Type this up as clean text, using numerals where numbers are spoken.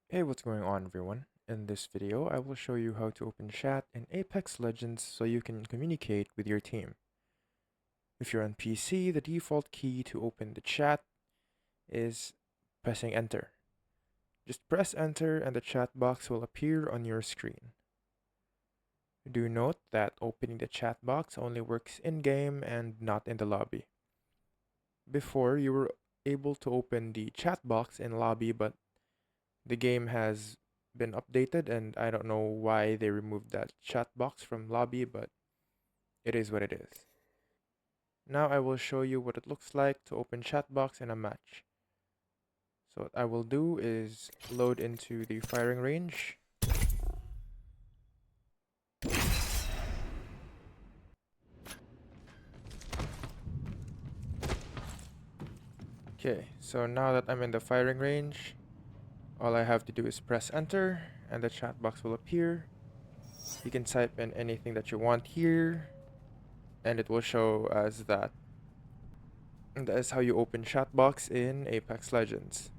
Hey, what's going on everyone? In this video, I will show you how to open chat in Apex Legends so you can communicate with your team. If you're on PC, the default key to open the chat is pressing enter. Just press enter and the chat box will appear on your screen. Do note that opening the chat box only works in-game and not in the lobby. Before, you were able to open the chat box in lobby, but the game has been updated and I don't know why they removed that chat box from lobby, but it is what it is. Now I will show you what it looks like to open chat box in a match. So what I will do is load into the firing range. Okay, so now that I'm in the firing range, all I have to do is press enter and the chat box will appear. You can type in anything that you want here and it will show as that. And that is how you open chat box in Apex Legends.